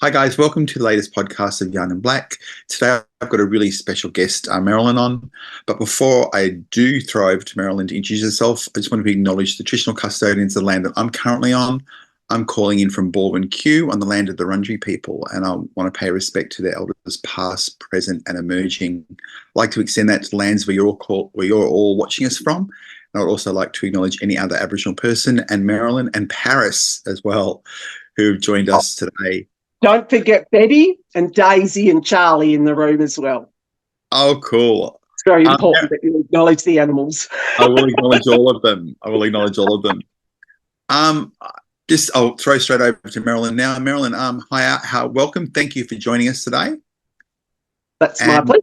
Hi guys, welcome to the latest podcast of Yarn and Black. Today I've got a really special guest, Merilyn, on. But before I do throw over to Merilyn to introduce herself, I just want to acknowledge the traditional custodians of the land that I'm currently on. I'm calling in from Baldwin Q on the land of the Wurundjeri people, and I want to pay respect to their elders past, present and emerging. I'd like to extend that to the lands where you're all watching us from. And I'd also like to acknowledge any other Aboriginal person and Merilyn and Paris as well, who have joined us today. Don't forget Betty and Daisy and Charlie in the room as well. Oh, cool. It's very important that you acknowledge the animals. I will acknowledge all of them. I'll throw straight over to Merilyn now. Merilyn, hi, welcome. Thank you for joining us today. That's my pleasure.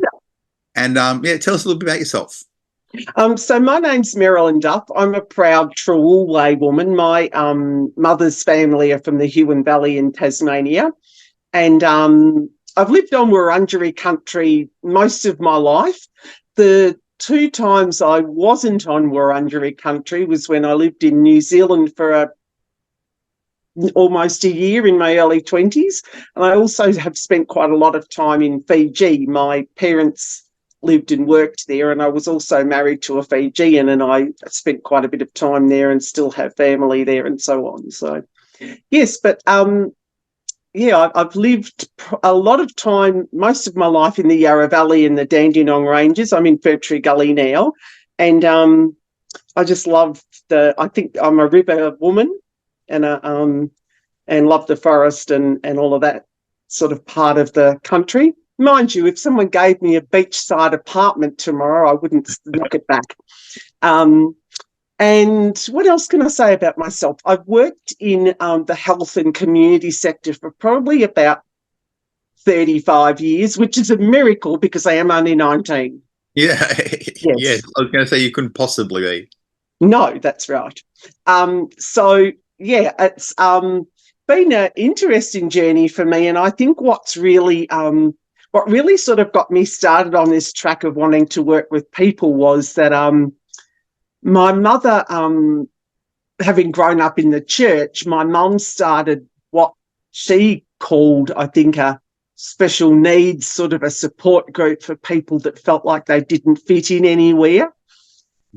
And tell us a little bit about yourself. So my name's Merilyn Duff. I'm a proud Trawulway woman. My mother's family are from the Huon Valley in Tasmania. And I've lived on Wurundjeri country most of my life. The two times I wasn't on Wurundjeri country was when I lived in New Zealand for almost a year in my early 20s. And I also have spent quite a lot of time in Fiji. My parents lived and worked there, and I was also married to a Fijian, and I spent quite a bit of time there and still have family there and so on. So, yes, but I've lived a lot of time, most of my life in the Yarra Valley and the Dandenong Ranges. I'm in Fir Tree Gully now, and I just love I think I'm a river woman, and love the forest and all of that sort of part of the country. Mind you, if someone gave me a beachside apartment tomorrow, I wouldn't knock it back. And what else can I say about myself? I've worked in the health and community sector for probably about 35 years, which is a miracle because I am only 19. Yeah, yes. I was going to say you couldn't possibly be. No, that's right. It's been an interesting journey for me, and I think what really sort of got me started on this track of wanting to work with people was that my mother, having grown up in the church, my mum started what she called, I think, a special needs sort of a support group for people that felt like they didn't fit in anywhere.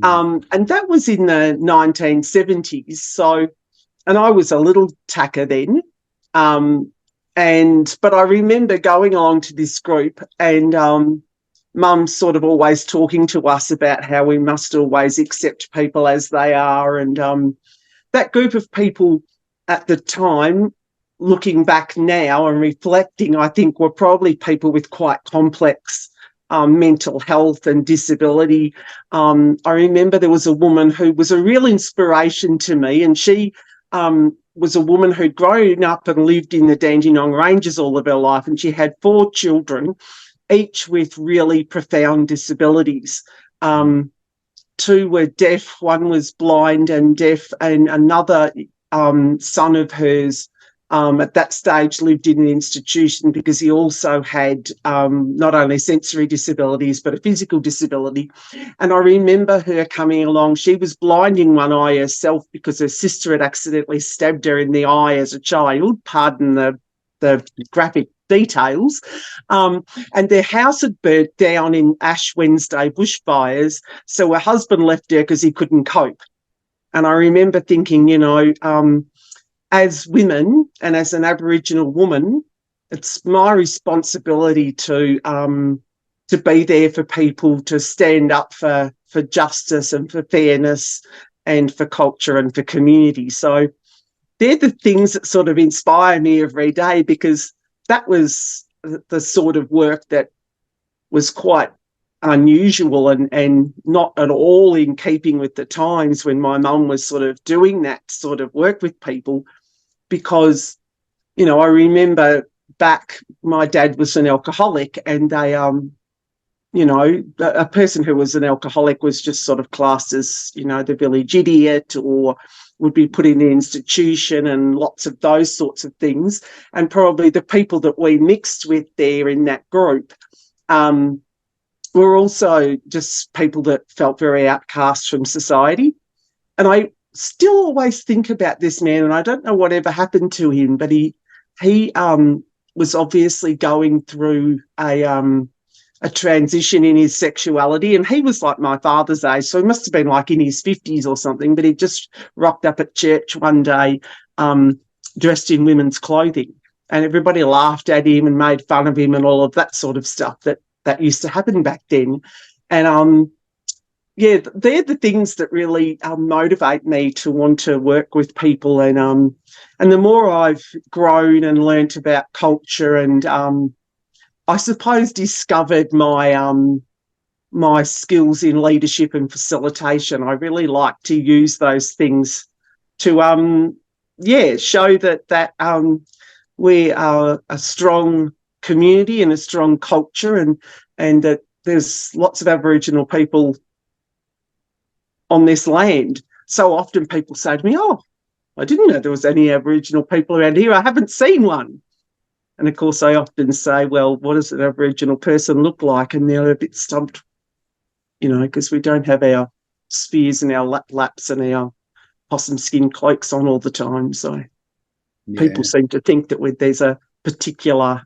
And that was in the 1970s. So, and I was a little tacker then. But I remember going along to this group and Mum sort of always talking to us about how we must always accept people as they are. And that group of people at the time, looking back now and reflecting, I think were probably people with quite complex mental health and disability. I remember there was a woman who was a real inspiration to me, and she was a woman who'd grown up and lived in the Dandenong Ranges all of her life, and she had 4 children, each with really profound disabilities. 2 were deaf, 1 was blind and deaf, and another son of hers at that stage lived in an institution because he also had not only sensory disabilities but a physical disability. And I remember her coming along. She was blind in one eye herself because her sister had accidentally stabbed her in the eye as a child, pardon the graphic details, and their house had burnt down in Ash Wednesday bushfires, so her husband left her because he couldn't cope. And I remember thinking, as women and as an Aboriginal woman, it's my responsibility to be there for people, to stand up for justice and for fairness and for culture and for community. So they're the things that sort of inspire me every day, because that was the sort of work that was quite unusual and not at all in keeping with the times when my mum was sort of doing that sort of work with people. Because, I remember back, my dad was an alcoholic, and they, a person who was an alcoholic was just sort of classed as, the village idiot, or would be put in an institution and lots of those sorts of things. And probably the people that we mixed with there in that group were also just people that felt very outcast from society. And I still always think about this man, and I don't know whatever happened to him, but he was obviously going through a transition in his sexuality, and he was like my father's age, so he must have been like in his 50s or something, but he just rocked up at church one day dressed in women's clothing, and everybody laughed at him and made fun of him and all of that sort of stuff that used to happen back then. And yeah, they're the things that really motivate me to want to work with people. And the more I've grown and learnt about culture and I suppose discovered my skills in leadership and facilitation, I really like to use those things to show that we are a strong community and a strong culture, and that there's lots of Aboriginal people on this land. So often people say to me, "Oh, I didn't know there was any Aboriginal people around here. I haven't seen one." And of course, I often say, "Well, what does an Aboriginal person look like?" And they're a bit stumped, because we don't have our spears and our laps and our possum skin cloaks on all the time. So people seem to think that there's a particular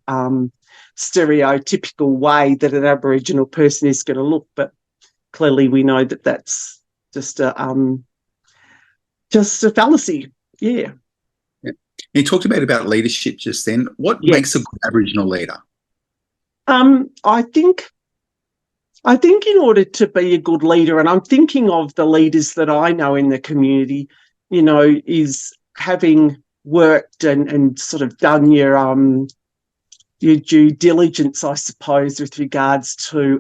stereotypical way that an Aboriginal person is going to look, but clearly we know that that's just a fallacy. Yeah. You talked about leadership just then. What makes a good Aboriginal leader? I think in order to be a good leader, and I'm thinking of the leaders that I know in the community, is having worked and sort of done your due diligence, I suppose, with regards to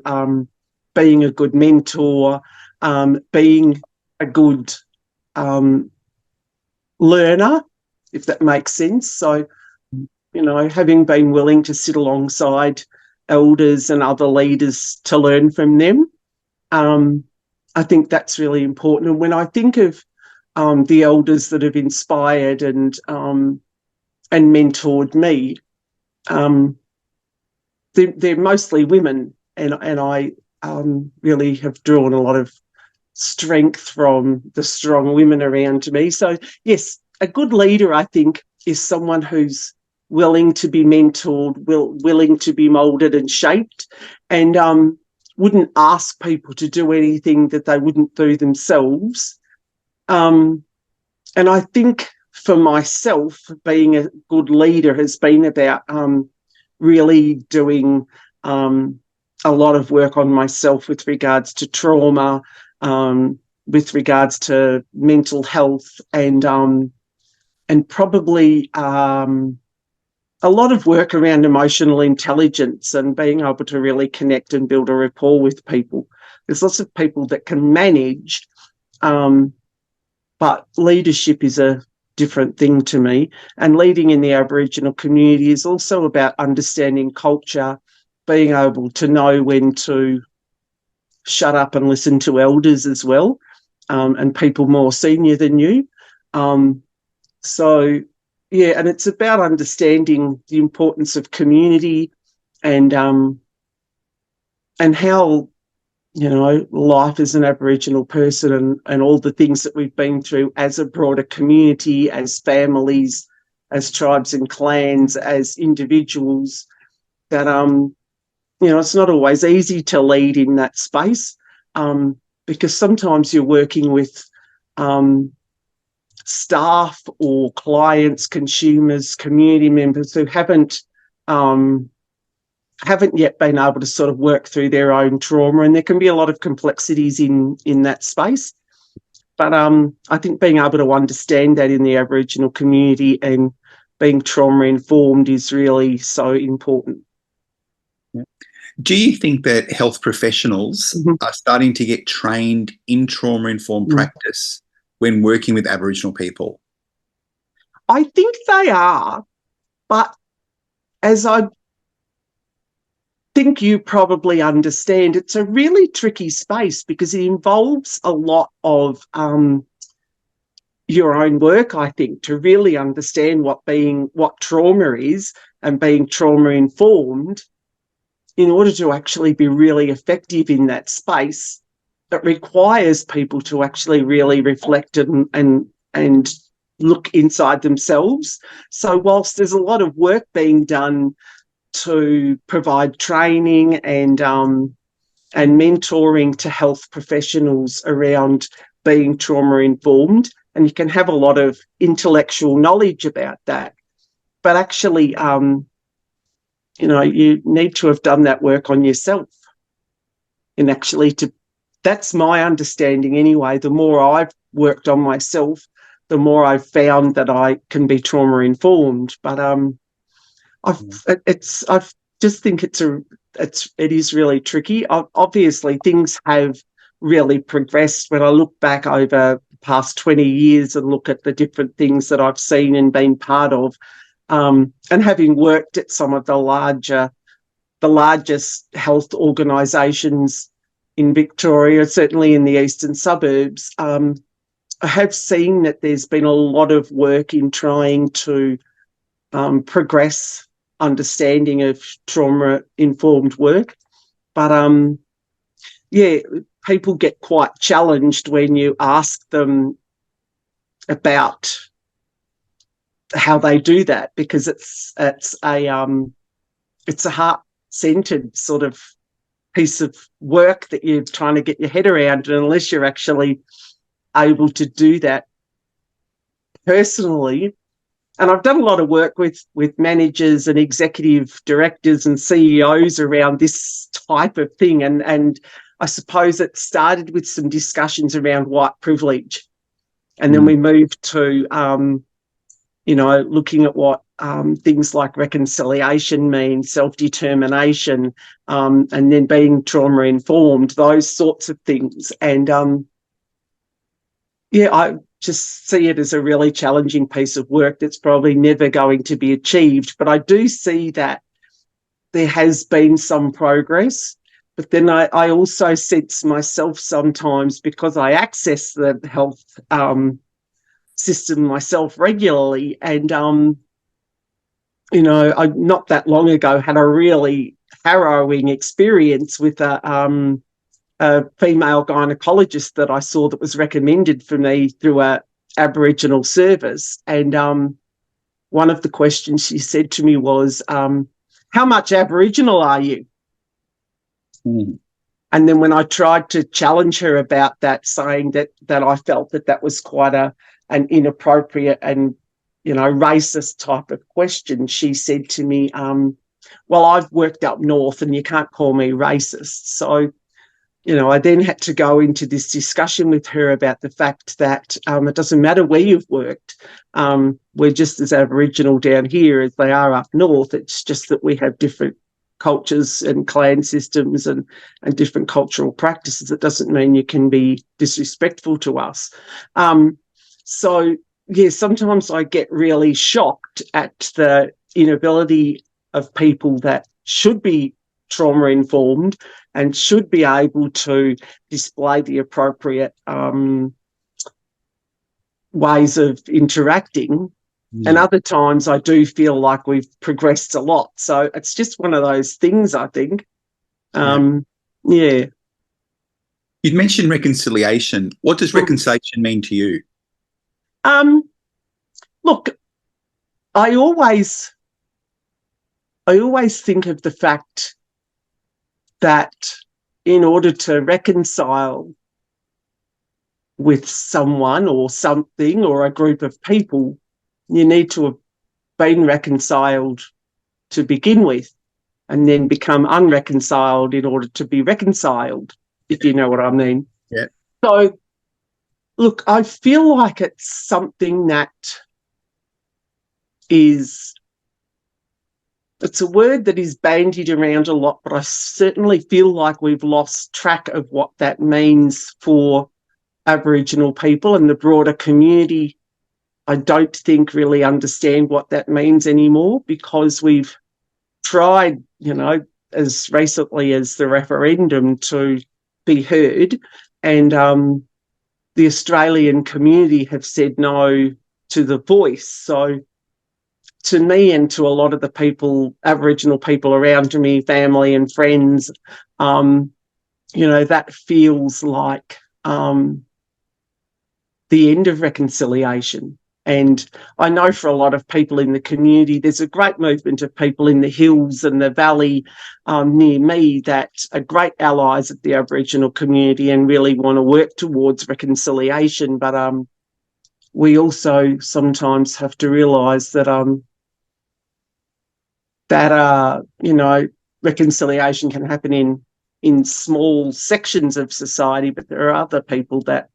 being a good mentor, being a good learner, if that makes sense. So, having been willing to sit alongside elders and other leaders to learn from them, I think that's really important. And when I think of the elders that have inspired and mentored me, they're mostly women, and I really have drawn a lot of strength from the strong women around me. So yes, a good leader, I think, is someone who's willing to be mentored, willing to be moulded and shaped, and wouldn't ask people to do anything that they wouldn't do themselves. And I think for myself, being a good leader has been about really doing a lot of work on myself with regards to trauma, with regards to mental health, and probably a lot of work around emotional intelligence and being able to really connect and build a rapport with people. There's lots of people that can manage, but leadership is a different thing to me. And leading in the Aboriginal community is also about understanding culture, being able to know when to shut up and listen to elders as well, and people more senior than you. So, yeah, and it's about understanding the importance of community and how, life as an Aboriginal person and all the things that we've been through as a broader community, as families, as tribes and clans, as individuals, that, it's not always easy to lead in that space, because sometimes you're working with staff or clients, consumers, community members who haven't yet been able to sort of work through their own trauma, and there can be a lot of complexities in that space. But I think being able to understand that in the Aboriginal community and being trauma-informed is really so important. Yeah. Do you think that health professionals are starting to get trained in trauma-informed practice when working with Aboriginal people? I think they are, but as I think you probably understand, it's a really tricky space because it involves a lot of your own work, I think, to really understand what trauma is and being trauma-informed. In order to actually be really effective in that space, it requires people to actually really reflect and look inside themselves. So whilst there's a lot of work being done to provide training and mentoring to health professionals around being trauma-informed, and you can have a lot of intellectual knowledge about that, but actually, you need to have done that work on yourself. And actually, that's my understanding anyway. The more I've worked on myself, the more I've found that I can be trauma-informed. But I just think it is really tricky. Obviously, things have really progressed. When I look back over the past 20 years and look at the different things that I've seen and been part of, and having worked at some of the largest health organisations in Victoria, certainly in the eastern suburbs, I have seen that there's been a lot of work in trying to progress understanding of trauma-informed work. But, people get quite challenged when you ask them about how they do that, because it's a heart-centered sort of piece of work that you're trying to get your head around, and unless you're actually able to do that personally. And I've done a lot of work with managers and executive directors and CEOs around this type of thing, and I suppose it started with some discussions around white privilege, and then we moved to looking at what things like reconciliation mean, self-determination, and then being trauma-informed, those sorts of things. And, I just see it as a really challenging piece of work that's probably never going to be achieved. But I do see that there has been some progress. But then I also sense myself sometimes, because I access the health system myself regularly, and I not that long ago had a really harrowing experience with a female gynecologist that I saw that was recommended for me through a Aboriginal service, and one of the questions she said to me was, "How much Aboriginal are you?" And then when I tried to challenge her about that, saying that I felt that was quite an inappropriate and, racist type of question, she said to me, "Well, I've worked up north and you can't call me racist." So, I then had to go into this discussion with her about the fact that it doesn't matter where you've worked. We're just as Aboriginal down here as they are up north. It's just that we have different cultures and clan systems and different cultural practices. It doesn't mean you can be disrespectful to us. Sometimes I get really shocked at the inability of people that should be trauma-informed and should be able to display the appropriate ways of interacting. And other times I do feel like we've progressed a lot. So it's just one of those things, I think. You'd mentioned reconciliation. What does reconciliation mean to you? Look, I always think of the fact that in order to reconcile with someone or something or a group of people, you need to have been reconciled to begin with and then become unreconciled in order to be reconciled, if you know what I mean. Yeah. So, look, I feel like it's something that it's a word that is bandied around a lot, but I certainly feel like we've lost track of what that means for Aboriginal people, and the broader community, I don't think, really understand what that means anymore, because we've tried, as recently as the referendum, to be heard, and the Australian community have said no to the voice. So to me and to a lot of the people, Aboriginal people around me, family and friends, that feels like the end of reconciliation. And I know for a lot of people in the community, there's a great movement of people in the hills and the valley near me that are great allies of the Aboriginal community and really want to work towards reconciliation. But we also sometimes have to realise that reconciliation can happen in small sections of society, but there are other people that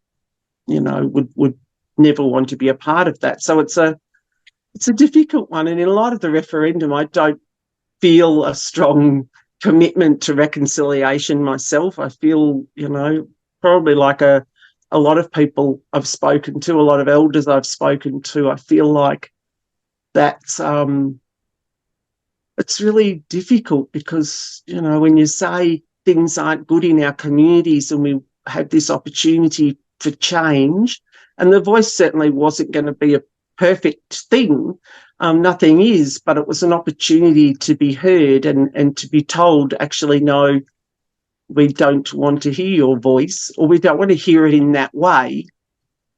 would never want to be a part of that. So it's a difficult one. And in light of the referendum, I don't feel a strong commitment to reconciliation myself. I feel, probably like a lot of people I've spoken to, a lot of elders I've spoken to, I feel like that's it's really difficult because, when you say things aren't good in our communities and we have this opportunity for change, and the voice certainly wasn't going to be a perfect thing, nothing is, but it was an opportunity to be heard and to be told, actually, no, we don't want to hear your voice, or we don't want to hear it in that way,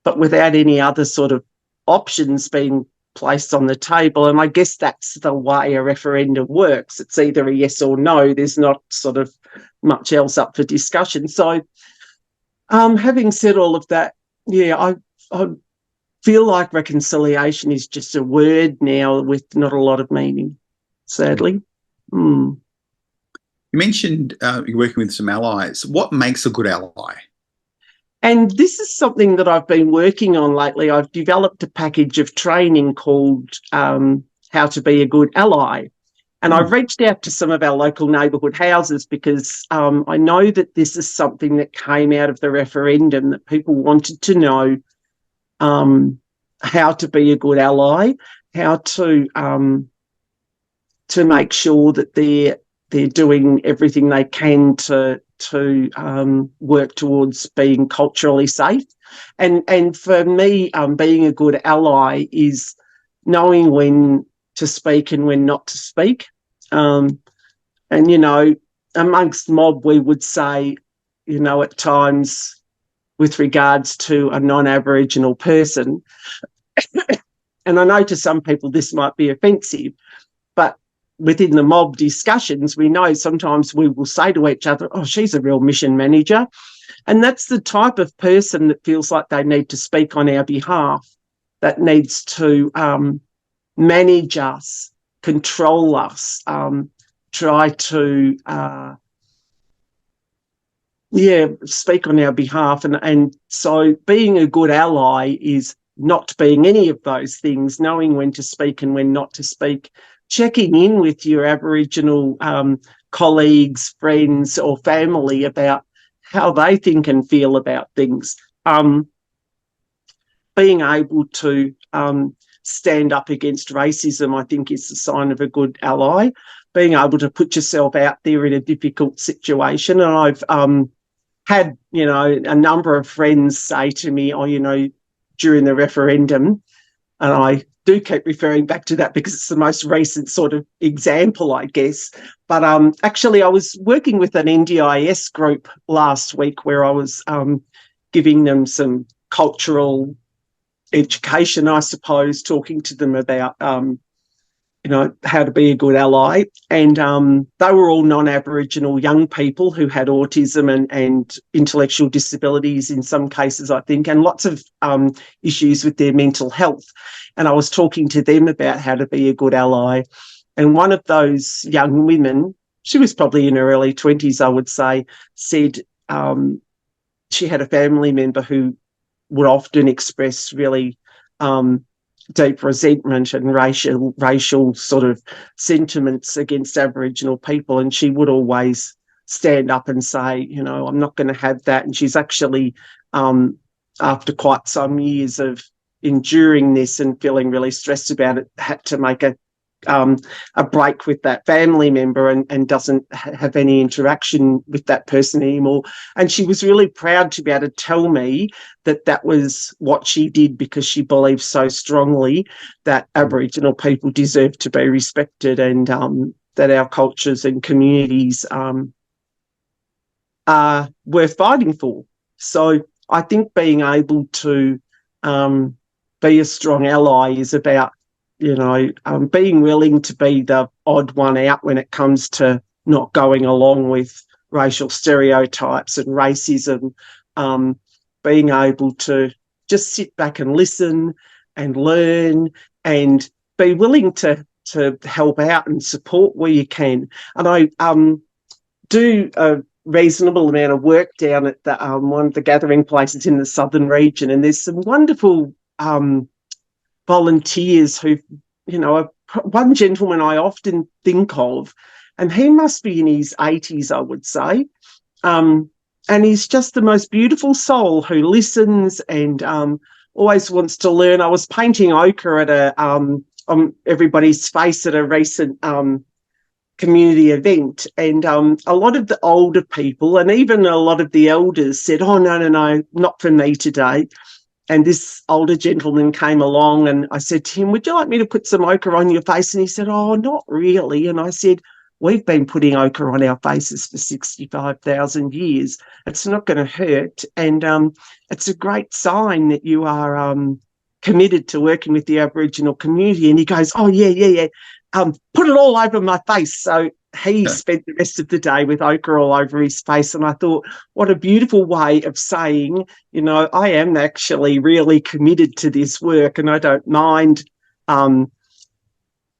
but without any other sort of options being placed on the table. And I guess that's the way a referendum works. It's either a yes or no. There's not sort of much else up for discussion. So having said all of that, I feel like reconciliation is just a word now with not a lot of meaning, sadly. You mentioned you're working with some allies. What makes a good ally? And this is something that I've been working on lately. I've developed a package of training called How to Be a Good Ally. And I've reached out to some of our local neighbourhood houses because I know that this is something that came out of the referendum, that people wanted to know how to be a good ally, how to make sure that they're doing everything they can to work towards being culturally safe. And for me, being a good ally is knowing when to speak and when not to speak. And, amongst mob, we would say, at times with regards to a non-Aboriginal person, and I know to some people this might be offensive, but within the mob discussions, we know sometimes we will say to each other, oh, she's a real mission manager. And that's the type of person that feels like they need to speak on our behalf, that needs to manage us, control us, try to, speak on our behalf. And so being a good ally is not being any of those things, knowing when to speak and when not to speak, checking in with your Aboriginal colleagues, friends or family about how they think and feel about things, being able to stand up against racism, I think, is the sign of a good ally, being able to put yourself out there in a difficult situation. And I've had, a number of friends say to me, during the referendum, and I do keep referring back to that because it's the most recent sort of example, I guess. But actually, I was working with an NDIS group last week where I was giving them some cultural education, I suppose, talking to them about, how to be a good ally. And they were all non-Aboriginal young people who had autism and intellectual disabilities in some cases, I think, and lots of issues with their mental health. And I was talking to them about how to be a good ally. And one of those young women, she was probably in her early 20s, I would say, said she had a family member who would often express really deep resentment and racial sort of sentiments against Aboriginal people. And she would always stand up and say, I'm not going to have that. And she's actually, after quite some years of enduring this and feeling really stressed about it, had to make a break with that family member and doesn't have any interaction with that person anymore. And she was really proud to be able to tell me that that was what she did because she believed so strongly that Aboriginal people deserve to be respected and that our cultures and communities are worth fighting for. So I think being able to be a strong ally is about, being willing to be the odd one out when it comes to not going along with racial stereotypes and racism, being able to just sit back and listen and learn and be willing to help out and support where you can. And I do a reasonable amount of work down at the one of the gathering places in the southern region, and there's some wonderful volunteers who, one gentleman I often think of, and he must be in his 80s, I would say, and he's just the most beautiful soul who listens and always wants to learn. I was painting ochre at on everybody's face at a recent community event, and a lot of the older people and even a lot of the elders said, "Oh, no, not for me today." And this older gentleman came along and I said to him, "Would you like me to put some ochre on your face?" And he said, "Oh, not really." And I said, "We've been putting ochre on our faces for 65,000 years. It's not going to hurt. And it's a great sign that you are committed to working with the Aboriginal community." And he goes, "Oh, yeah. Put it all over my face." So he spent the rest of the day with ochre all over his face. And I thought, what a beautiful way of saying, I am actually really committed to this work and I don't mind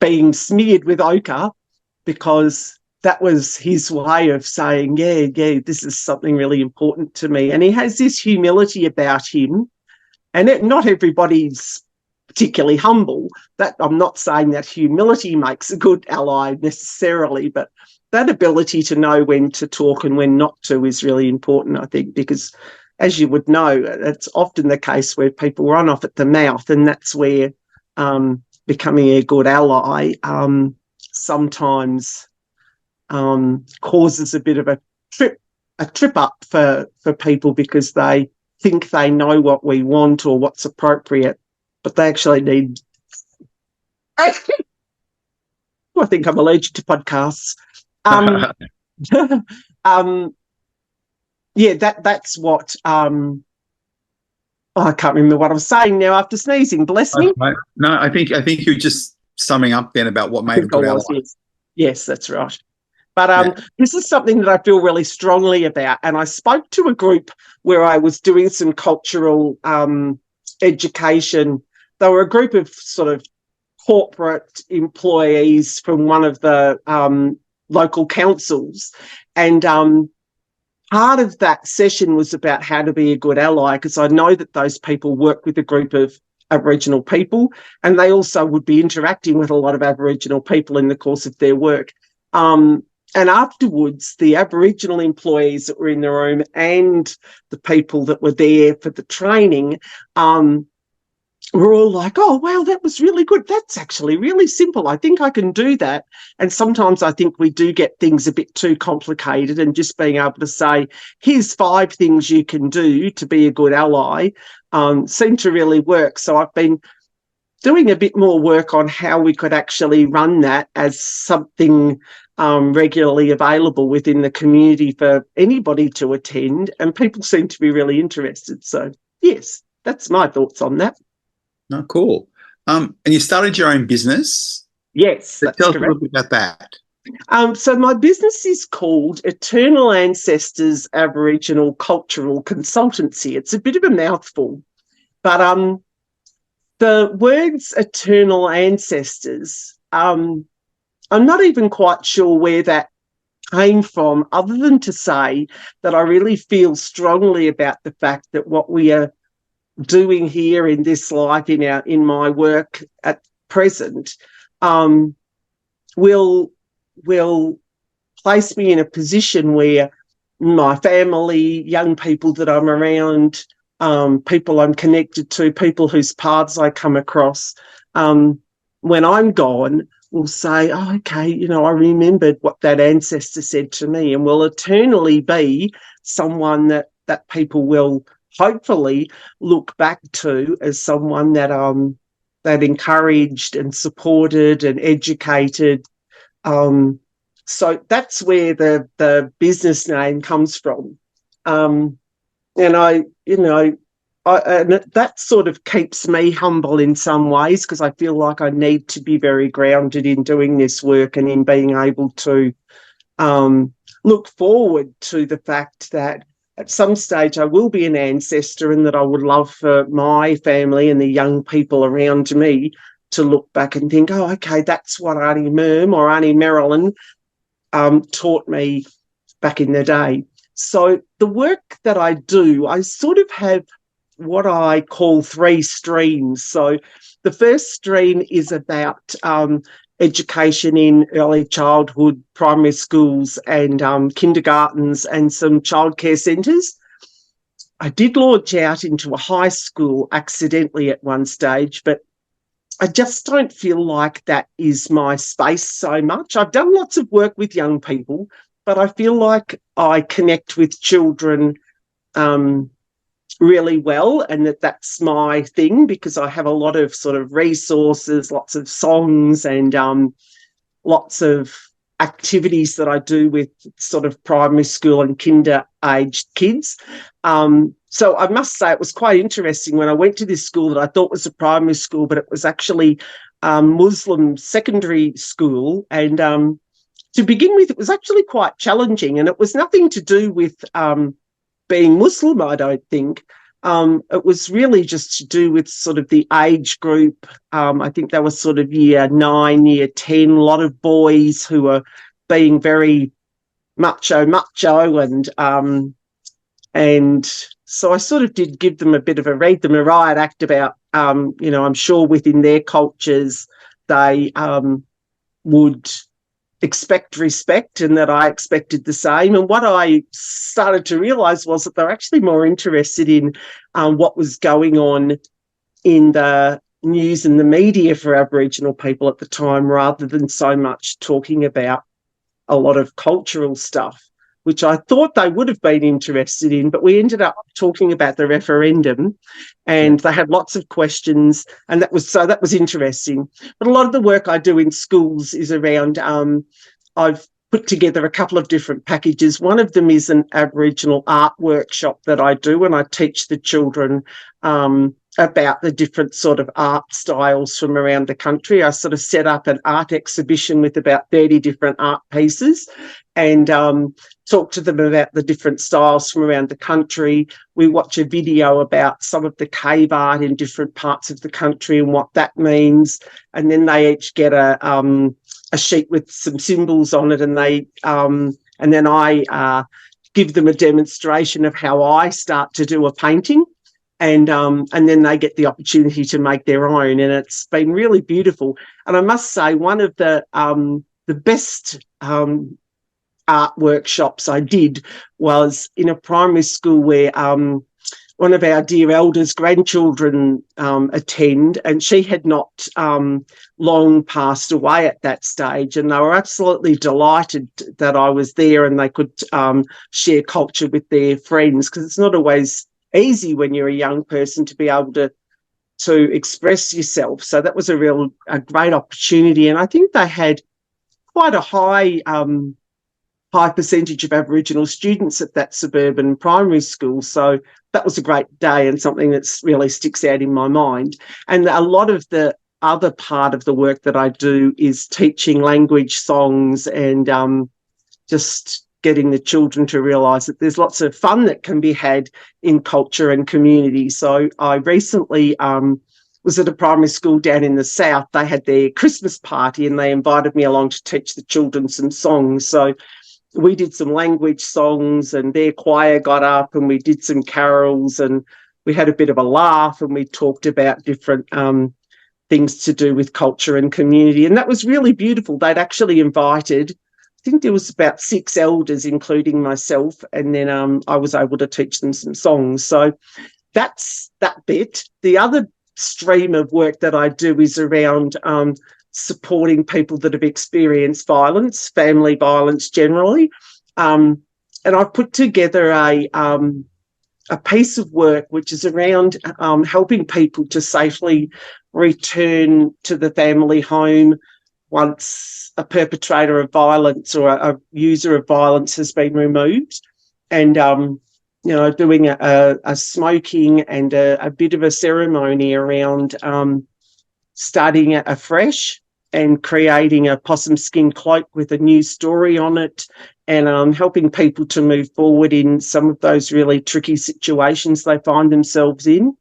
being smeared with ochre, because that was his way of saying, yeah, this is something really important to me. And he has this humility about him, and not everybody's particularly humble. That I'm not saying that humility makes a good ally necessarily, but that ability to know when to talk and when not to is really important, I think, because as you would know, it's often the case where people run off at the mouth, and that's where becoming a good ally sometimes causes a bit of a trip up for people, because they think they know what we want or what's appropriate, but they actually need. I think I'm allergic to podcasts. Yeah, that's what. I can't remember what I was saying now after sneezing. Bless me. No, I think you're just summing up then about what made a good ally. Yes, that's right. But this is something that I feel really strongly about. And I spoke to a group where I was doing some cultural education. They were a group of sort of corporate employees from one of the local councils. And part of that session was about how to be a good ally, because I know that those people work with a group of Aboriginal people, and they also would be interacting with a lot of Aboriginal people in the course of their work. And afterwards, the Aboriginal employees that were in the room and the people that were there for the training were all like, "Oh, wow, that was really good. That's actually really simple. I think I can do that." And sometimes I think we do get things a bit too complicated, and just being able to say, here's 5 things you can do to be a good ally seemed to really work. So I've been doing a bit more work on how we could actually run that as something regularly available within the community for anybody to attend, and people seem to be really interested. So, yes, that's my thoughts on that. No, cool. And you started your own business. Yes, that's tell us correct. a little bit about that. So my business is called Eternal Ancestors Aboriginal Cultural Consultancy. It's a bit of a mouthful, but the words eternal ancestors, I'm not even quite sure where that came from, other than to say that I really feel strongly about the fact that what we are doing here in this life, in my work at present, will place me in a position where my family, young people that I'm around, people I'm connected to, people whose paths I come across, when I'm gone, will say, "Oh, okay, I remembered what that ancestor said to me," and will eternally be someone that people will hopefully look back to as someone that encouraged and supported and educated. So that's where the business name comes from. And I, and that sort of keeps me humble in some ways, because I feel like I need to be very grounded in doing this work and in being able to look forward to the fact that at some stage I will be an ancestor, and that I would love for my family and the young people around me to look back and think, oh, okay, that's what Aunty Merm or Aunty Merilyn taught me back in the day. So the work that I do, I sort of have what I call 3 streams. So the first stream is about education in early childhood, primary schools and kindergartens and some childcare centres. I did launch out into a high school accidentally at one stage, but I just don't feel like that is my space so much. I've done lots of work with young people, but I feel like I connect with children really well, and that's my thing, because I have a lot of sort of resources, lots of songs and lots of activities that I do with sort of primary school and kinder aged kids. So I must say it was quite interesting when I went to this school that I thought was a primary school, but it was actually Muslim secondary school. And to begin with, it was actually quite challenging, and it was nothing to do with being Muslim, I don't think. It was really just to do with sort of the age group. I think they were sort of year 9, year 10, a lot of boys who were being very macho, and so I sort of did give them a bit of a read them a riot act about, I'm sure within their cultures they would expect respect, and that I expected the same. And what I started to realise was that they're actually more interested in what was going on in the news and the media for Aboriginal people at the time, rather than so much talking about a lot of cultural stuff, which I thought they would have been interested in. But we ended up talking about the referendum, and they had lots of questions, and that was interesting. But a lot of the work I do in schools is around, I've put together a couple of different packages. One of them is an Aboriginal art workshop that I do, and I teach the children about the different sort of art styles from around the country. I sort of set up an art exhibition with about 30 different art pieces, and talk to them about the different styles from around the country. We watch a video about some of the cave art in different parts of the country and what that means, and then they each get a sheet with some symbols on it, and then I give them a demonstration of how I start to do a painting. And then they get the opportunity to make their own, and it's been really beautiful. And I must say, one of the best art workshops I did was in a primary school where one of our dear elders' grandchildren attend, and she had not long passed away at that stage, and they were absolutely delighted that I was there and they could share culture with their friends, because it's not always easy when you're a young person to be able to express yourself. So that was a great opportunity, and I think they had quite a high percentage of Aboriginal students at that suburban primary school. So that was a great day, and something that really sticks out in my mind. And a lot of the other part of the work that I do is teaching language, songs, and just getting the children to realise that there's lots of fun that can be had in culture and community. So I recently was at a primary school down in the south. They had their Christmas party, and they invited me along to teach the children some songs. So we did some language songs, and their choir got up and we did some carols, and we had a bit of a laugh, and we talked about different things to do with culture and community. And that was really beautiful. They'd actually invited, I think there was about 6 elders, including myself, and then I was able to teach them some songs. So that's that bit. The other stream of work that I do is around supporting people that have experienced violence, family violence generally. And I've put together a piece of work which is around helping people to safely return to the family home once a perpetrator of violence or a user of violence has been removed. And doing a smoking and a bit of a ceremony around starting afresh and creating a possum skin cloak with a new story on it, and helping people to move forward in some of those really tricky situations they find themselves in.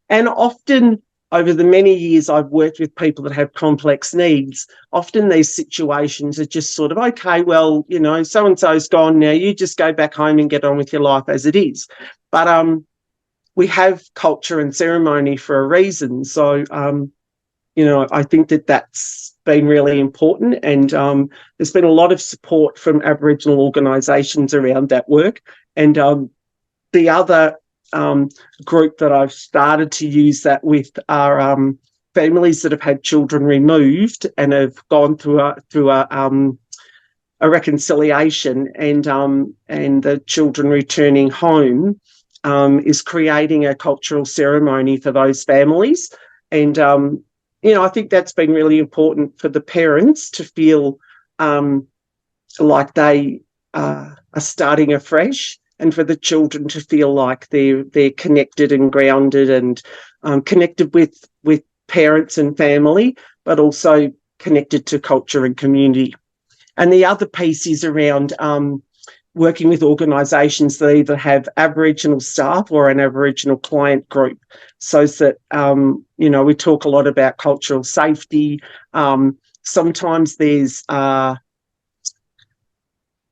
And often over the many years I've worked with people that have complex needs, often these situations are just sort of, okay, well, so-and-so's gone now, you just go back home and get on with your life as it is. But we have culture and ceremony for a reason. So, I think that that's been really important, and there's been a lot of support from Aboriginal organisations around that work. And the other group that I've started to use that with are families that have had children removed and have gone through a reconciliation, and the children returning home is creating a cultural ceremony for those families. And I think that's been really important for the parents to feel like they are starting afresh, and for the children to feel like they're connected and grounded and connected with parents and family, but also connected to culture and community. And the other piece is around working with organisations that either have Aboriginal staff or an Aboriginal client group, so that, we talk a lot about cultural safety. Sometimes there's,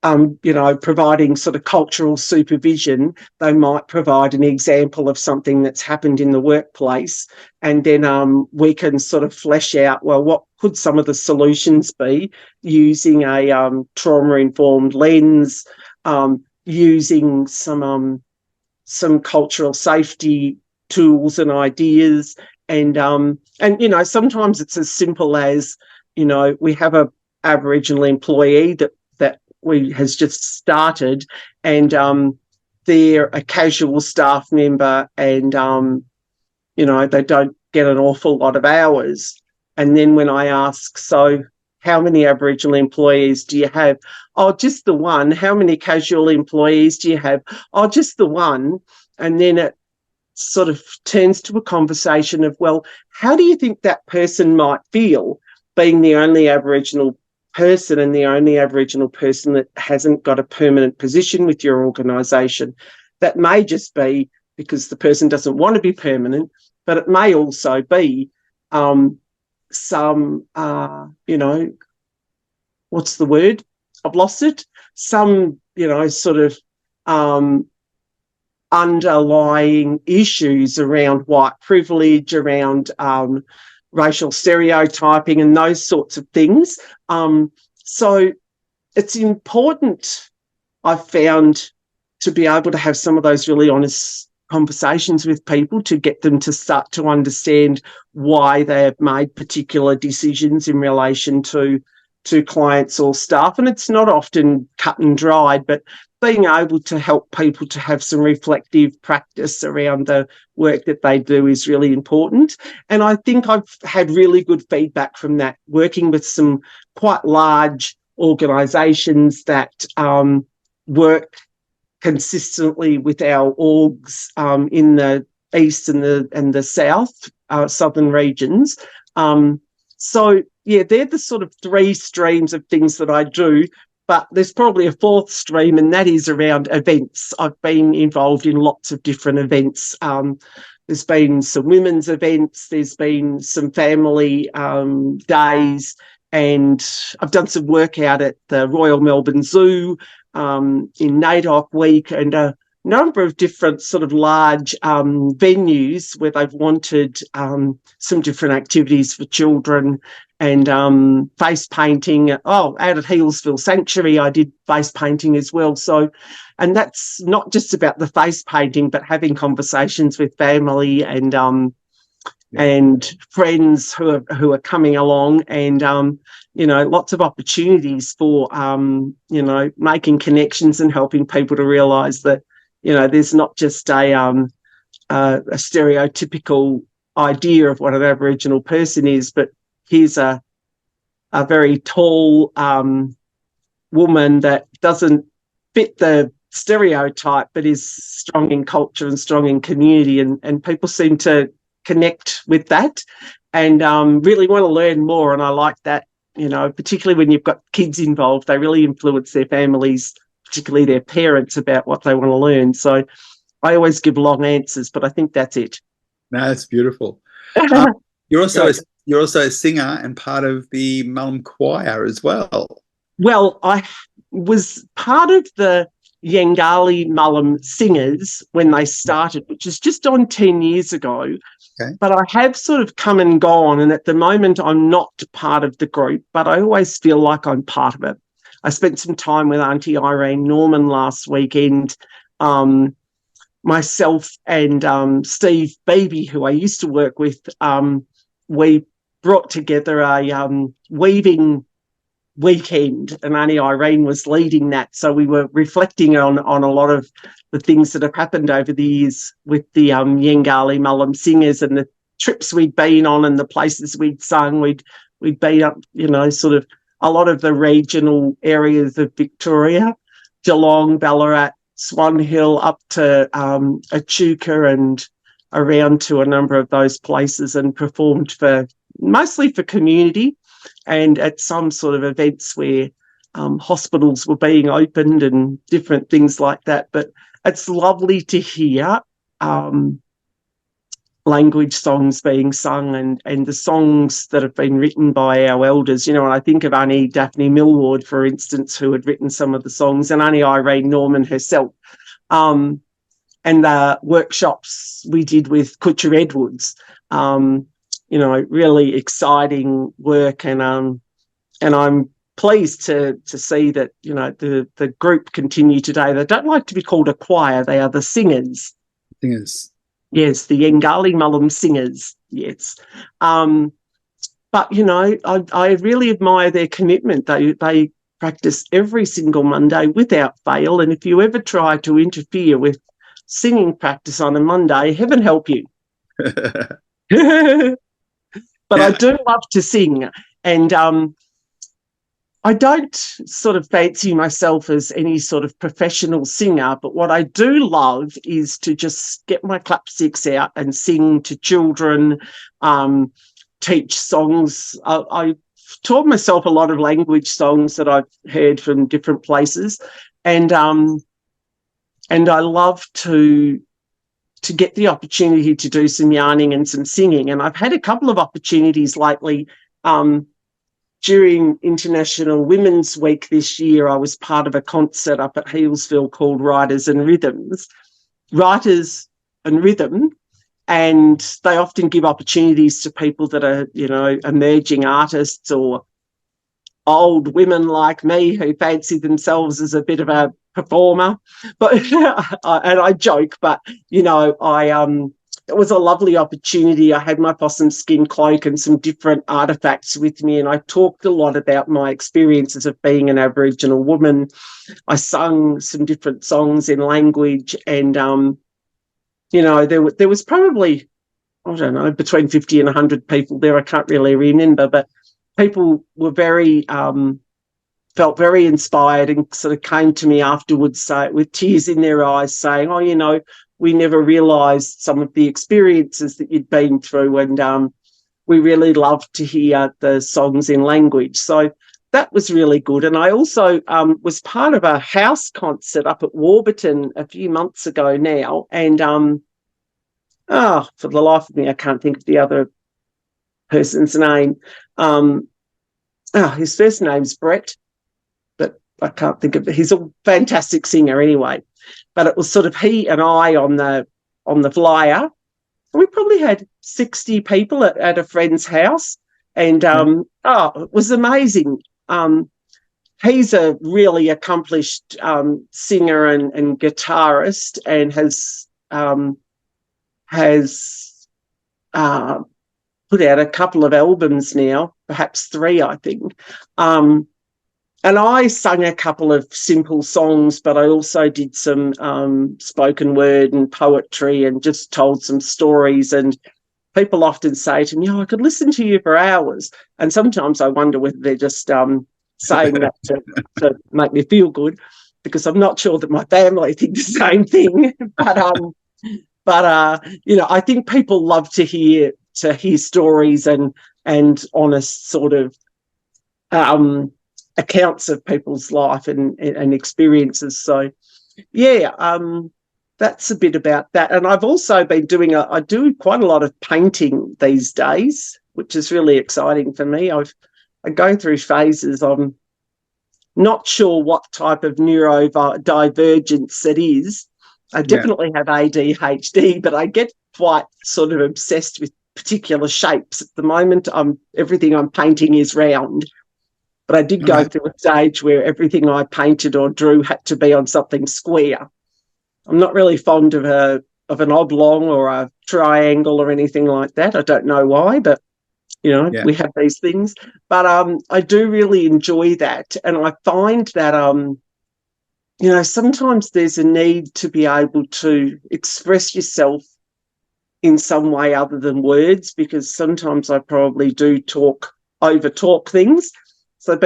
providing sort of cultural supervision. They might provide an example of something that's happened in the workplace, and then we can sort of flesh out, well, what could some of the solutions be, using a trauma-informed lens, using some cultural safety tools and ideas, and sometimes it's as simple as, we have a Aboriginal employee that has just started, and they're a casual staff member, and they don't get an awful lot of hours. And then when I ask, so how many Aboriginal employees do you have? Oh, just the one. How many casual employees do you have? Oh, just the one. And then it sort of turns to a conversation of, well, how do you think that person might feel being the only Aboriginal person, and the only Aboriginal person that hasn't got a permanent position with your organisation? That may just be because the person doesn't want to be permanent, but it may also be some, what's the word? I've lost it. Some, sort of underlying issues around white privilege, around racial stereotyping and those sorts of things. So it's important, I've found, to be able to have some of those really honest conversations with people, to get them to start to understand why they have made particular decisions in relation to clients or staff. And it's not often cut and dried, but being able to help people to have some reflective practice around the work that they do is really important. And I think I've had really good feedback from that, working with some quite large organisations that work consistently with our orgs in the east and the south, southern regions. So, yeah, they're the sort of three streams of things that I do. But there's probably a fourth stream, and that is around events. I've been involved in lots of different events. There's been some women's events, there's been some family days, and I've done some work out at the Royal Melbourne Zoo in NAIDOC Week, and a number of different sort of large venues where they've wanted some different activities for children, and face painting. Out at Healesville Sanctuary, I did face painting as well. So, and that's not just about the face painting, but having conversations with family and friends who are coming along, and lots of opportunities for making connections and helping people to realise that there's not just a stereotypical idea of what an Aboriginal person is, but here's a very tall woman that doesn't fit the stereotype, but is strong in culture and strong in community, and people seem to connect with that and really want to learn more. And I like that, you know, particularly when you've got kids involved, they really influence their families, particularly their parents, about what they want to learn. So I always give long answers, but I think that's it. No, that's beautiful. You're also a singer and part of the Mullum Choir as well. Well, I was part of the Yangali Mullum Singers when they started, which is just on 10 years ago. Okay. But I have sort of come and gone, and at the moment I'm not part of the group, but I always feel like I'm part of it. I spent some time with Aunty Irene Norman last weekend. Myself and Steve Beebe, who I used to work with, we brought together a weaving weekend, and Aunty Irene was leading that. So we were reflecting on a lot of the things that have happened over the years with the Yangali Mullum Singers and the trips we'd been on and the places we'd sung. We'd been up, you know, sort of a lot of the regional areas of Victoria, Geelong, Ballarat, Swan Hill, up to Echuca and around to a number of those places, and performed mostly for community and at some sort of events where hospitals were being opened and different things like that. But it's lovely to hear language songs being sung and the songs that have been written by our elders. You know, and I think of Aunty Daphne Millward, for instance, who had written some of the songs, and Aunty Irene Norman herself. And the workshops we did with Kutcher Edwards, you know, really exciting work. And I'm pleased to see that, you know, the group continue today. They don't like to be called a choir. They are the singers. Singers. Yes, the Yangali Mullum Singers, yes. But, you know, I really admire their commitment. They practice every single Monday without fail, and if you ever try to interfere with singing practice on a Monday, heaven help you. But I do love to sing, and I don't sort of fancy myself as any sort of professional singer, but what I do love is to just get my clapsticks out and sing to children, teach songs. I taught myself a lot of language songs that I've heard from different places, and I love to get the opportunity to do some yarning and some singing. And I've had a couple of opportunities lately. During International Women's Week this year, I was part of a concert up at Healesville called Writers and Rhythm. And they often give opportunities to people that are, you know, emerging artists or old women like me who fancy themselves as a bit of a performer. But and I joke, but, you know, it was a lovely opportunity. I had my possum skin cloak and some different artefacts with me, and I talked a lot about my experiences of being an Aboriginal woman. I sung some different songs in language, and you know, there was probably, I don't know, between 50 and 100 people there. I can't really remember, but people were felt very inspired and sort of came to me afterwards with tears in their eyes saying, oh, you know, we never realised some of the experiences that you'd been through, and we really loved to hear the songs in language. So that was really good. And I also was part of a house concert up at Warburton a few months ago now, and for the life of me, I can't think of the other person's name. His first name's Brett, but I can't think of it. He's a fantastic singer anyway. But it was sort of he and I on the flyer. We probably had 60 people at a friend's house, and it was amazing. He's a really accomplished singer and guitarist, and has put out a couple of albums now, perhaps 3, I think. And I sang a couple of simple songs, but I also did some spoken word and poetry and just told some stories. And people often say to me, oh, I could listen to you for hours. And sometimes I wonder whether they're just saying that to make me feel good. because I'm not sure that my family think the same thing. But you know, I think people love to hear stories and honest sort of accounts of people's life and experiences. So yeah, that's a bit about that. And I've also been I do quite a lot of painting these days, which is really exciting for me. I go through phases. I'm not sure what type of neurodivergence it is. I definitely have ADHD, but I get quite sort of obsessed with particular shapes. At the moment, everything I'm painting is round. But I did go through a stage where everything I painted or drew had to be on something square. I'm not really fond of an oblong or a triangle or anything like that. I don't know why, but you know, we have these things. But I do really enjoy that, and I find that you know, sometimes there's a need to be able to express yourself in some way other than words, because sometimes I probably do over talk things. So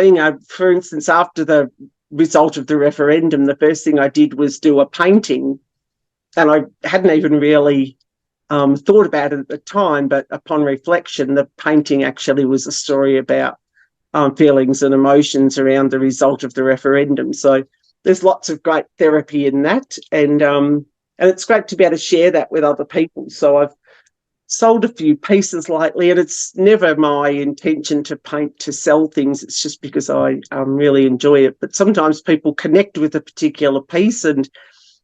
for instance, after the result of the referendum, the first thing I did was do a painting, and I hadn't even really thought about it at the time, but upon reflection, the painting actually was a story about feelings and emotions around the result of the referendum. So there's lots of great therapy in that, and it's great to be able to share that with other people. So I've sold a few pieces lately, and it's never my intention to paint to sell things. It's just because I really enjoy it. But sometimes people connect with a particular piece, and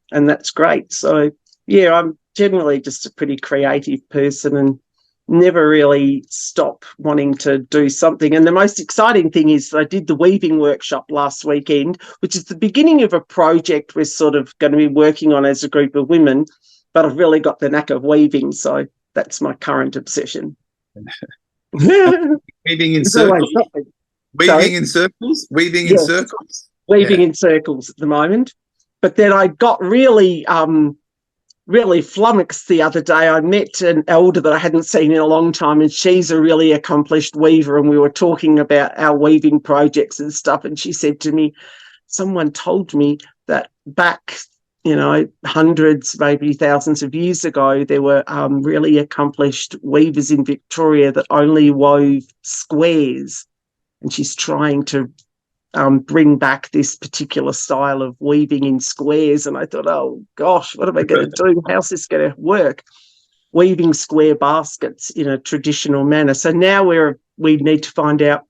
that's great. So yeah, I'm generally just a pretty creative person and never really stop wanting to do something. And the most exciting thing is I did the weaving workshop last weekend, which is the beginning of a project we're sort of going to be working on as a group of women, but I've really got the knack of weaving, so that's my current obsession. Weaving in circles. Weaving in circles. Weaving in circles. Weaving in circles at the moment. But then I got really flummoxed the other day. I met an elder that I hadn't seen in a long time, and she's a really accomplished weaver, and we were talking about our weaving projects and stuff, and she said to me, someone told me that back, you know, hundreds, maybe thousands of years ago, there were really accomplished weavers in Victoria that only wove squares, and she's trying to bring back this particular style of weaving in squares. And I thought, oh gosh, what am I going to do? How's this going to work? Weaving square baskets in a traditional manner. So now we need to find out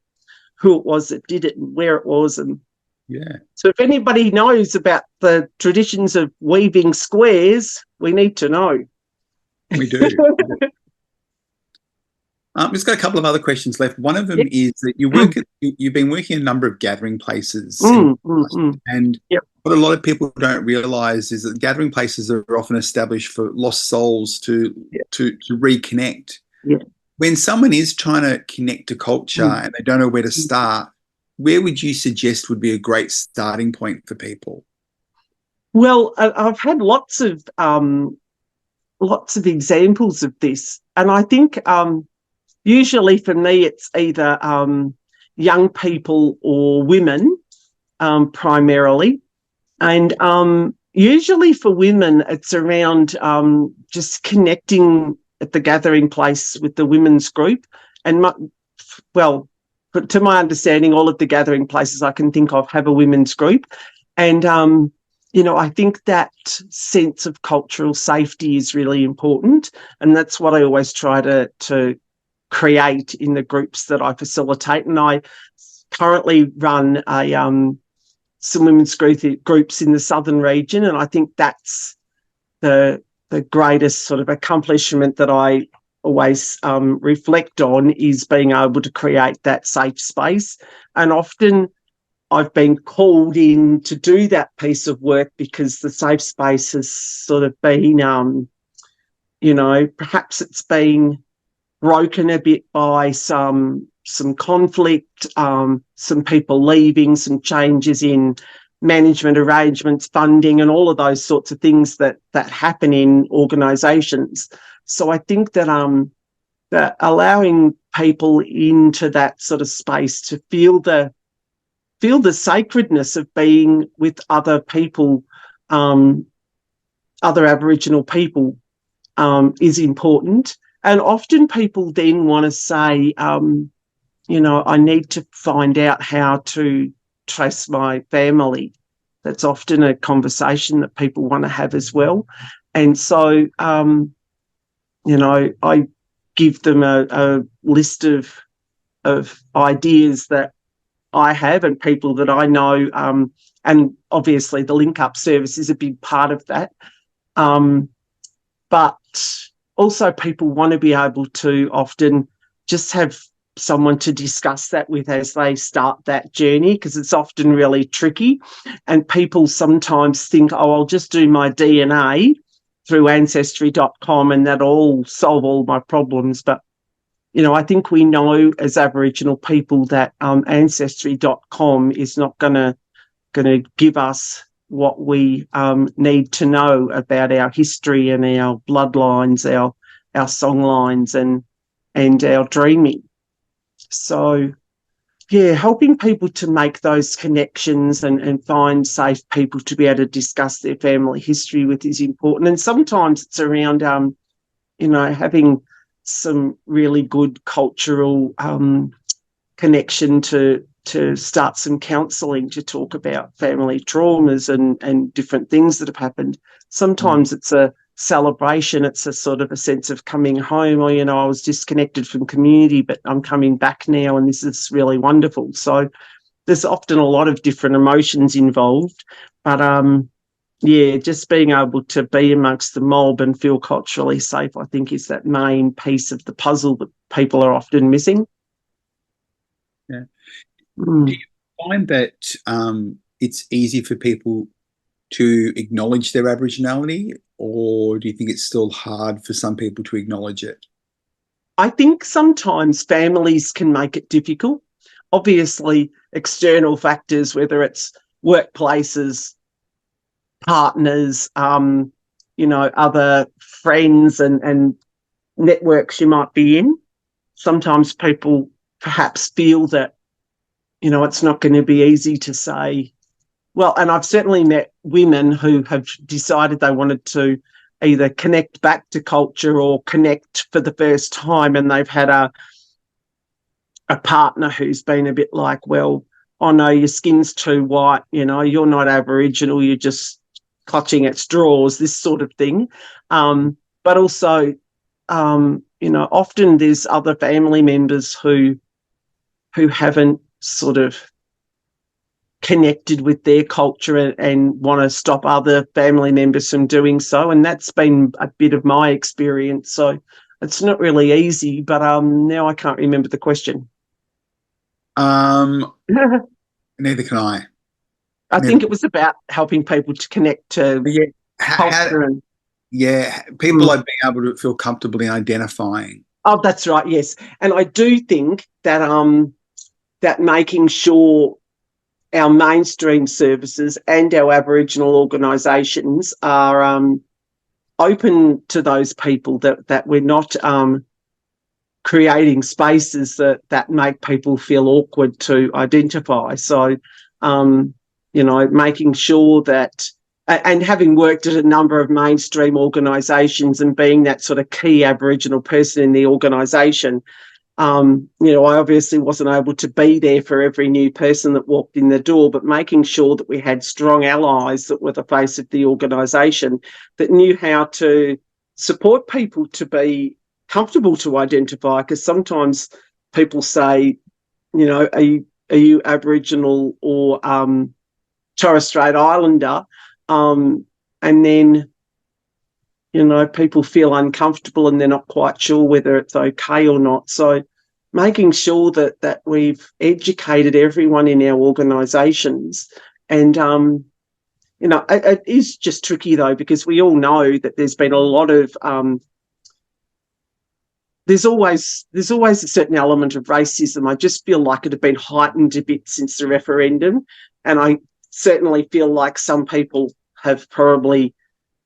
who it was that did it and where it was. And so if anybody knows about the traditions of weaving squares, we need to know. We do. We've got a couple of other questions left. One of them is that you've been working in a number of gathering places, and what a lot of people don't realise is that gathering places are often established for lost souls to reconnect. Yeah. When someone is trying to connect to culture and they don't know where to start, where would you suggest would be a great starting point for people? Well, I've had lots of examples of this, and I think usually for me it's either young people or women primarily, and usually for women it's around just connecting at the gathering place with the women's group. And to my understanding, all of the gathering places I can think of have a women's group. And, you know, I think that sense of cultural safety is really important. And that's what I always try to create in the groups that I facilitate. And I currently run some women's groups in the southern region. And I think that's the greatest sort of accomplishment that I always reflect on, is being able to create that safe space. And often I've been called in to do that piece of work because the safe space has sort of been, you know, perhaps it's been broken a bit by some conflict, some people leaving, some changes in management arrangements, funding, and all of those sorts of things that happen in organisations. So I think that that allowing people into that sort of space to feel the feel the sacredness of being with other people, other Aboriginal people, is important. And often people then want to say, I need to find out how to trace my family. That's often a conversation that people want to have as well. And so, I give them a list of ideas that I have and people that I know, and obviously the link-up service is a big part of that. But also people want to be able to often just have someone to discuss that with as they start that journey, because it's often really tricky. And people sometimes think, I'll just do my DNA through ancestry.com and that'll solve all my problems. But, I think we know as Aboriginal people that ancestry.com is not going to give us what we need to know about our history and our bloodlines, our song lines and our dreaming. So, helping people to make those connections and find safe people to be able to discuss their family history with is important. And sometimes it's around, having some really good cultural connection to start some counselling to talk about family traumas and different things that have happened. Sometimes it's a celebration, it's a sort of a sense of coming home, or, I was disconnected from community, but I'm coming back now and this is really wonderful. So there's often a lot of different emotions involved, but just being able to be amongst the mob and feel culturally safe, I think, is that main piece of the puzzle that people are often missing. Yeah. Do you find that it's easy for people to acknowledge their Aboriginality, or do you think it's still hard for some people to acknowledge it? I think sometimes families can make it difficult. Obviously, external factors, whether it's workplaces, partners, other friends and networks you might be in. Sometimes people perhaps feel that, it's not going to be easy to say, well, and I've certainly met women who have decided they wanted to either connect back to culture or connect for the first time, and they've had a partner who's been a bit like, well, oh no, your skin's too white, you're not Aboriginal, you're just clutching at straws, this sort of thing. But also, often there's other family members who haven't sort of connected with their culture and want to stop other family members from doing so. And that's been a bit of my experience. So it's not really easy, but now I can't remember the question. Neither can I. I think it was about helping people to connect to culture. People are being able to feel comfortable in identifying. Oh, that's right, yes. And I do think that that making sure our mainstream services and our Aboriginal organisations are open to those people, that we're not creating spaces that make people feel awkward to identify. So, making sure that, and having worked at a number of mainstream organisations and being that sort of key Aboriginal person in the organisation, I obviously wasn't able to be there for every new person that walked in the door, but making sure that we had strong allies that were the face of the organisation that knew how to support people to be comfortable to identify, because sometimes people say, are you Aboriginal or Torres Strait Islander? And then, people feel uncomfortable and they're not quite sure whether it's okay or not. So making sure that we've educated everyone in our organisations. And, it is just tricky, though, because we all know that there's been a lot of there's always a certain element of racism. I just feel like it had been heightened a bit since the referendum. And I certainly feel like some people have probably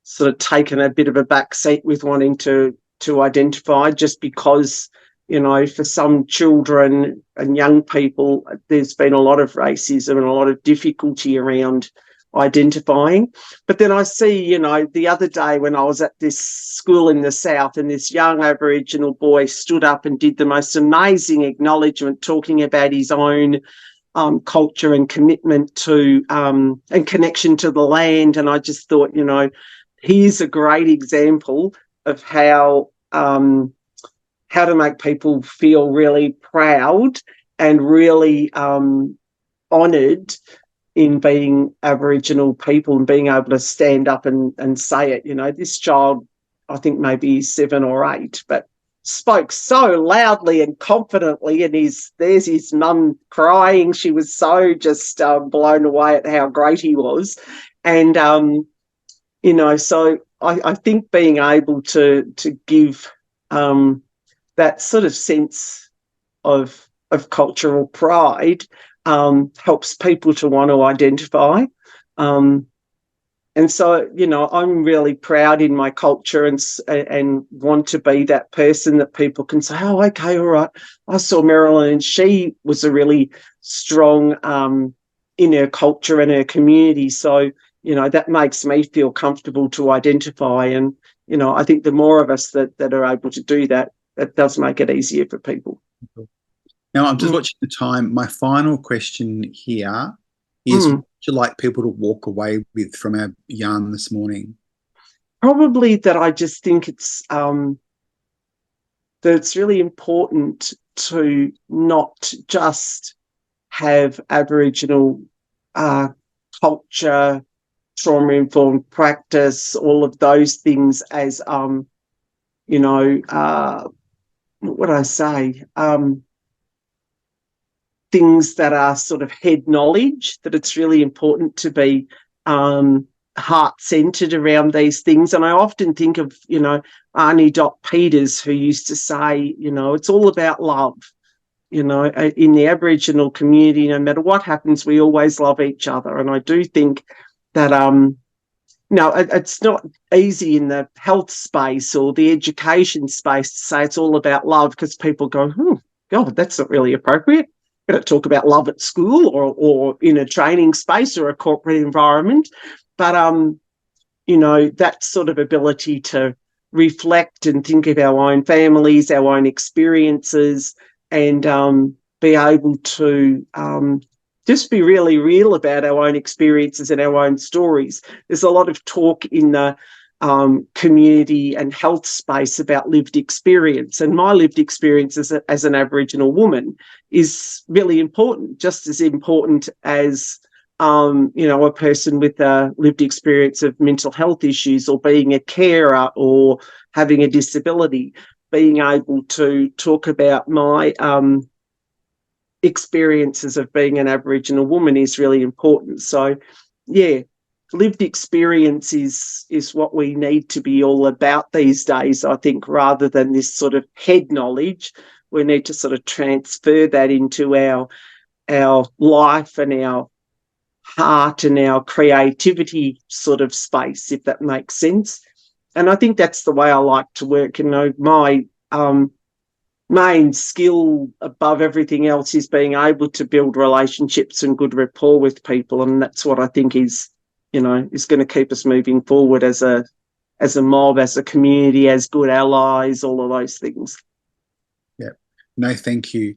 sort of taken a bit of a back seat with wanting to identify, just because you know, for some children and young people, there's been a lot of racism and a lot of difficulty around identifying. But then I see, you know, the other day when I was at this school in the south, and this young Aboriginal boy stood up and did the most amazing acknowledgement, talking about his own culture and commitment to and connection to the land. And I just thought, you know, here's a great example of how to make people feel really proud and really honoured in being Aboriginal people and being able to stand up and say it. You know, this child, I think maybe 7 or 8, but spoke so loudly and confidently, and there's his mum crying. She was so just blown away at how great he was. And, you know, so I think being able to give that sort of sense of cultural pride helps people to want to identify. And so, you know, I'm really proud in my culture and want to be that person that people can say, oh, okay, all right. I saw Merilyn and she was a really strong in her culture and her community. So, you know, that makes me feel comfortable to identify. And, you know, I think the more of us that are able to do that, that does make it easier for people. Now, I'm just watching the time. My final question here is, what would you like people to walk away with from our yarn this morning? Probably that I just think that it's really important to not just have Aboriginal culture, trauma-informed practice, all of those things as, you know, what would I say? Things that are sort of head knowledge, that it's really important to be heart-centred around these things. And I often think of, you know, Aunty Peters, who used to say, you know, it's all about love. You know, in the Aboriginal community, no matter what happens, we always love each other. And I do think that, no, it's not easy in the health space or the education space to say it's all about love, because people go, God, that's not really appropriate. We're going to talk about love at school or in a training space or a corporate environment. But, you know, that sort of ability to reflect and think of our own families, our own experiences, and be able to just be really real about our own experiences and our own stories. There's a lot of talk in the community and health space about lived experience, and my lived experience as an Aboriginal woman is really important, just as important as you know, a person with a lived experience of mental health issues or being a carer or having a disability. Being able to talk about my experiences of being an Aboriginal woman is really important. So, yeah, lived experience is what we need to be all about these days, I think, rather than this sort of head knowledge. We need to sort of transfer that into our life and our heart and our creativity sort of space, if that makes sense. And I think that's the way I like to work. You know, my main skill above everything else is being able to build relationships and good rapport with people. And that's what I think is, you know, is going to keep us moving forward as a mob, as a community, as good allies, all of those things. Yeah. No, thank you.